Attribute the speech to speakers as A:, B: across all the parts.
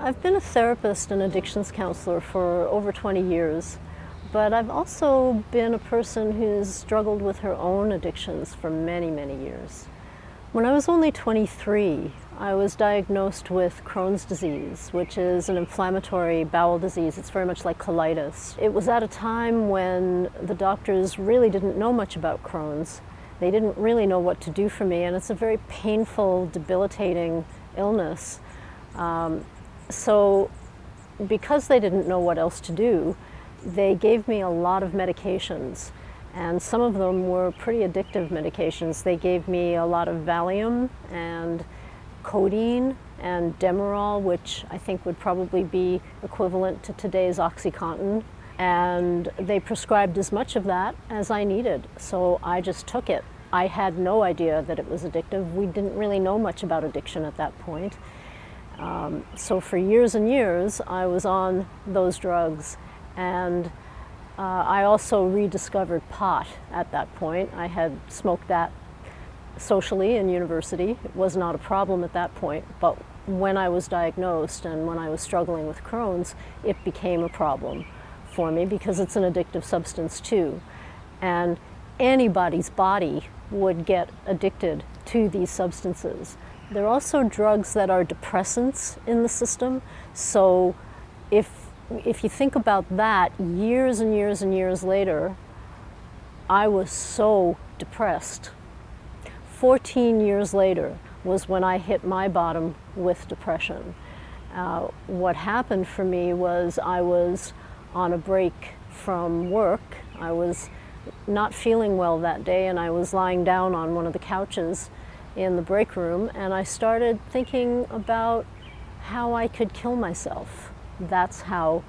A: I've been a therapist and addictions counselor for over 20 years, but I've also been a person who's struggled with her own addictions for many, many years. When I was only 23, I was diagnosed with Crohn's disease, which is an inflammatory bowel disease. It's very much like colitis. It was at a time when the doctors really didn't know much about Crohn's. They didn't really know what to do for me, and it's a very painful, debilitating illness. So because they didn't know what else to do, they gave me a lot of medications, and some of them were pretty addictive medications. They gave me a lot of Valium and codeine and Demerol, which I think would probably be equivalent to today's OxyContin, and they prescribed as much of that as I needed, so I just took it. I had no idea that it was addictive. We didn't really know much about addiction at that point. So for years and years, I was on those drugs, and I also rediscovered pot at that point. I had smoked that socially in university. It was not a problem at that point, but when I was diagnosed and when I was struggling with Crohn's, it became a problem for me because it's an addictive substance too. And anybody's body would get addicted to these substances. There are also drugs that are depressants in the system. So if you think about that, years and years and years later, I was so depressed. 14 years later was when I hit my bottom with depression. What happened for me was I was on a break from work. I was not feeling well that day, and I was lying down on one of the couches in the break room, and I started thinking about how I could kill myself. That's how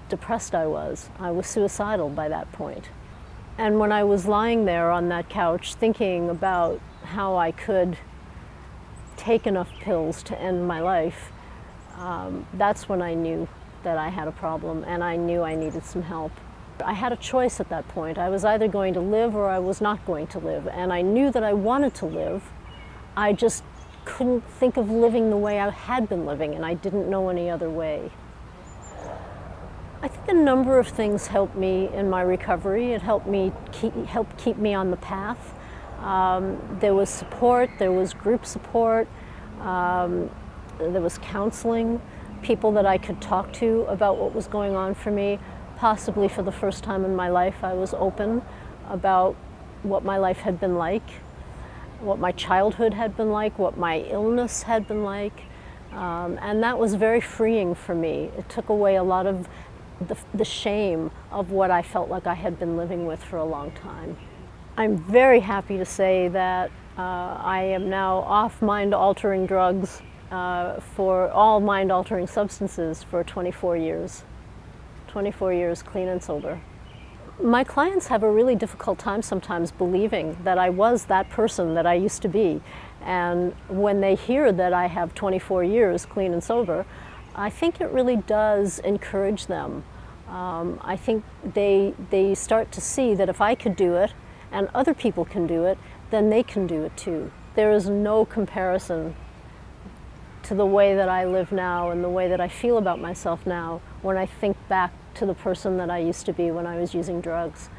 A: depressed I was. I was suicidal by that point. And when I was lying there on that couch thinking about how I could take enough pills to end my life, that's when I knew that I had a problem, and I knew I needed some help. I had a choice at that point. I was either going to live or I was not going to live, and I knew that I wanted to live. I just couldn't think of living the way I had been living, and I didn't know any other way. I think a number of things helped me in my recovery. It helped keep me on the path. There was support, there was group support, there was counseling, people that I could talk to about what was going on for me. Possibly for the first time in my life, I was open about what my life had been like, what my childhood had been like, what my illness had been like, and that was very freeing for me. It took away a lot of the shame of what I felt like I had been living with for a long time. I'm very happy to say that I am now off mind-altering drugs for all mind-altering substances for 24 years. 24 years clean and sober. My clients have a really difficult time sometimes believing that I was that person that I used to be. And when they hear that I have 24 years clean and sober, I think it really does encourage them. I think they start to see that if I could do it and other people can do it, then they can do it too. There is no comparison to the way that I live now and the way that I feel about myself now when I think back to the person that I used to be when I was using drugs.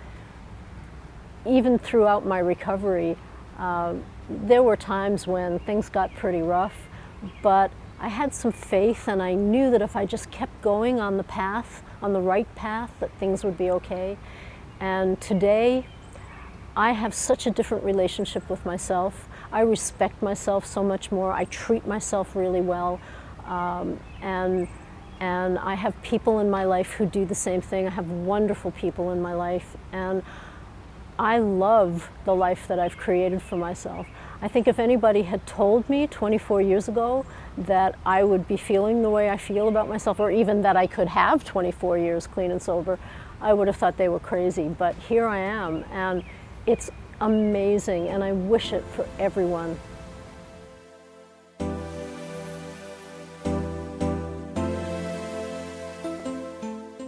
A: Even throughout my recovery, there were times when things got pretty rough, but I had some faith, and I knew that if I just kept going on the path, on the right path, that things would be okay. And today, I have such a different relationship with myself. I respect myself so much more. I treat myself really well. And I have people in my life who do the same thing. I have wonderful people in my life, and I love the life that I've created for myself. I think if anybody had told me 24 years ago that I would be feeling the way I feel about myself, or even that I could have 24 years clean and sober, I would have thought they were crazy. But here I am, and it's amazing, and I wish it for everyone.